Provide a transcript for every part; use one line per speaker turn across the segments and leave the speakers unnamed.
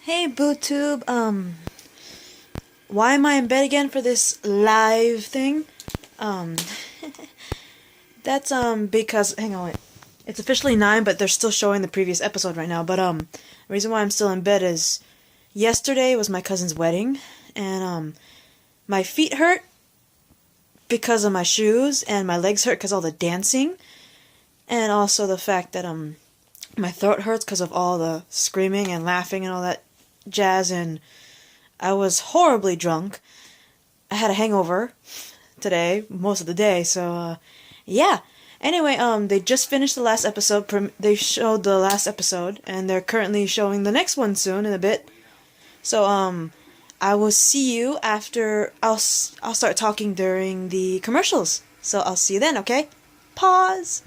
Hey BooTube, why am I in bed again for this live thing? Um, that's because hang on, wait. It's officially 9, but they're still showing the previous episode right now. But the reason why I'm still in bed is yesterday was my cousin's wedding, and my feet hurt because of my shoes, and my legs hurt because of all the dancing, and also the fact that my throat hurts because of all the screaming and laughing and all that jazz, and I was horribly drunk. I had a hangover today, most of the day, so, yeah. Anyway, they just finished the last episode. They showed the last episode, and they're currently showing the next one soon in a bit. So, I will see you after. I'll start talking during the commercials. So I'll see you then. Okay? Pause.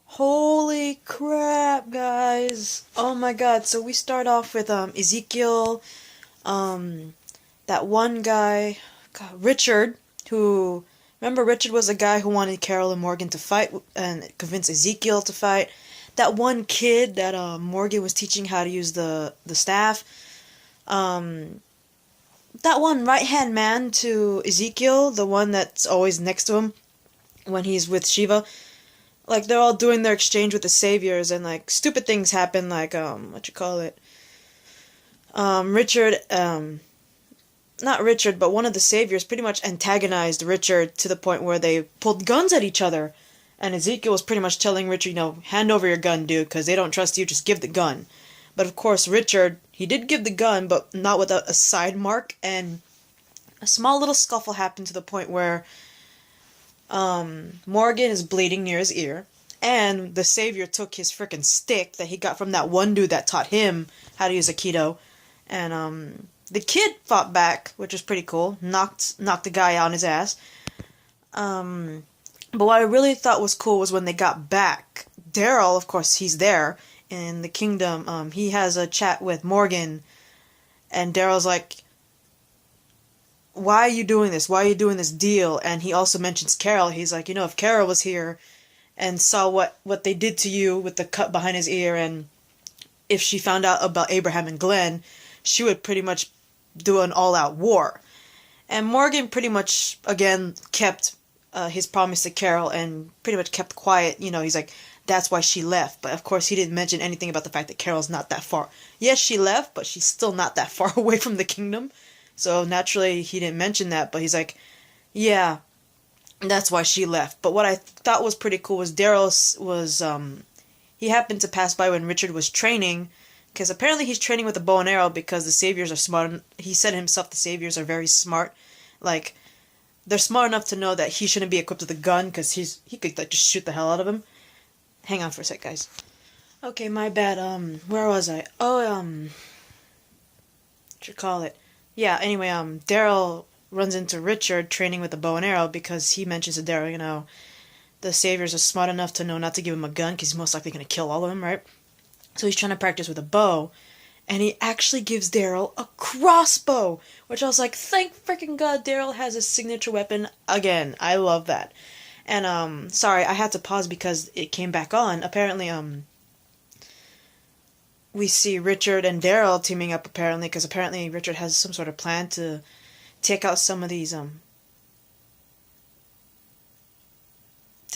Holy crap, guys! Oh my god! So we start off with Ezekiel, that one guy, God, Richard, who, remember, Richard was a guy who wanted Carol and Morgan to fight and convince Ezekiel to fight. That one kid that Morgan was teaching how to use the staff. Um, that one right hand man to Ezekiel, the one that's always next to him when he's with Shiva. Like, they're all doing their exchange with the saviors, and like stupid things happen, like what you call it? Richard, not Richard, but one of the saviors pretty much antagonized Richard to the point where they pulled guns at each other. And Ezekiel was pretty much telling Richard, hand over your gun, dude, because they don't trust you, just give the gun. But of course, Richard, he did give the gun, but not without a side mark, and a small little scuffle happened to the point where Morgan is bleeding near his ear, and the savior took his frickin' stick that he got from that one dude that taught him how to use Aikido, and the kid fought back, which was pretty cool. Knocked the guy out on his ass. But what I really thought was cool was when they got back. Daryl, of course, he's there in the kingdom. He has a chat with Morgan, and Daryl's like, why are you doing this? Why are you doing this deal? And he also mentions Carol. He's like, if Carol was here and saw what they did to you with the cut behind his ear, and if she found out about Abraham and Glenn, she would pretty much do an all-out war. And Morgan pretty much, again, kept his promise to Carol and pretty much kept quiet. He's like, that's why she left. But of course, he didn't mention anything about the fact that Carol's not that far. Yes, she left, but she's still not that far away from the kingdom. So naturally, he didn't mention that, but he's like, yeah, that's why she left. But what I thought was pretty cool was Daryl was, he happened to pass by when Richard was training, because apparently he's training with a bow and arrow because the saviors are smart. He said himself the saviors are very smart. Like, they're smart enough to know that he shouldn't be equipped with a gun because he could like, just shoot the hell out of him. Hang on for a sec, guys. Okay, my bad. Where was I? Oh, what you call it? Yeah, anyway, Daryl runs into Richard training with a bow and arrow because he mentions to Daryl, the saviors are smart enough to know not to give him a gun because he's most likely going to kill all of them, right? So he's trying to practice with a bow, and he actually gives Daryl a crossbow, which I was like, thank freaking God Daryl has his signature weapon again. I love that. And, sorry, I had to pause because it came back on. Apparently, we see Richard and Daryl teaming up, apparently, because apparently Richard has some sort of plan to take out some of these, to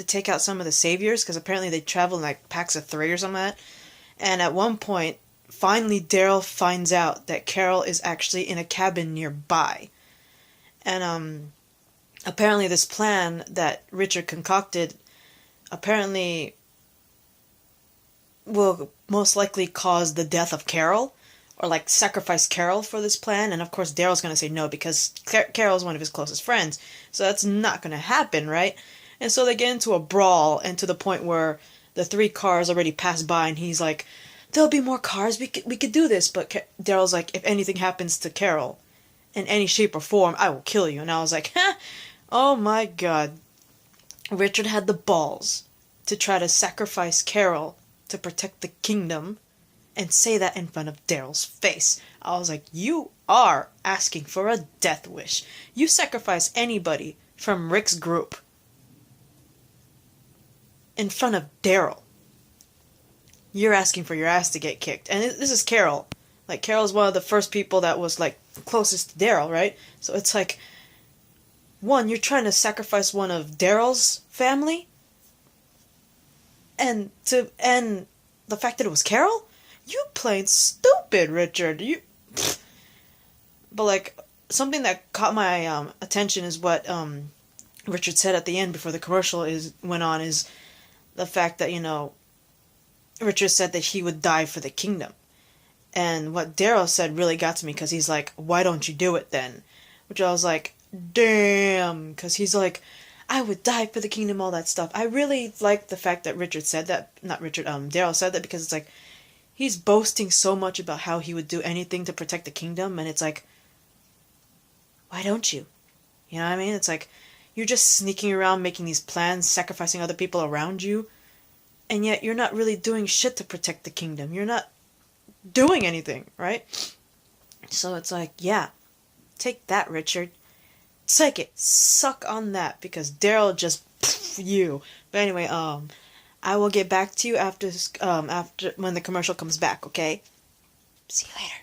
take out some of the saviors, because apparently they travel in, like, packs of 3 or something like that. And at one point, finally Daryl finds out that Carol is actually in a cabin nearby. And, apparently this plan that Richard concocted, apparently will most likely cause the death of Carol, or like sacrifice Carol for this plan, and of course Daryl's going to say no because Carol's one of his closest friends, so that's not going to happen, right? And so they get into a brawl, and to the point where the 3 cars already pass by, and he's like, there'll be more cars, we could do this, but Daryl's like, if anything happens to Carol in any shape or form, I will kill you. And I was like, oh my god. Richard had the balls to try to sacrifice Carol to protect the kingdom, and say that in front of Daryl's face. I was like, you are asking for a death wish. You sacrifice anybody from Rick's group in front of Daryl. you're asking for your ass to get kicked. And this is Carol. Like, Carol's one of the first people that was, like, closest to Daryl, right? So it's like, one, you're trying to sacrifice one of Daryl's family, and the fact that it was Carol? You plain stupid, Richard. You... But, like, something that caught my attention is what Richard said at the end before the commercial went on, is the fact that, Richard said that he would die for the kingdom. And what Daryl said really got to me, because he's like, why don't you do it then? Which I was like, damn, because he's like, I would die for the kingdom, all that stuff. I really like the fact that Richard said that, not Richard, Daryl said that, because it's like, he's boasting so much about how he would do anything to protect the kingdom, and it's like, why don't you? You know what I mean? It's like, you're just sneaking around making these plans, sacrificing other people around you, and yet you're not really doing shit to protect the kingdom. You're not doing anything, right? So it's like, yeah, take that, Richard. Take it. Suck on that, because Daryl just you. But anyway, I will get back to you after when the commercial comes back, okay? See you later.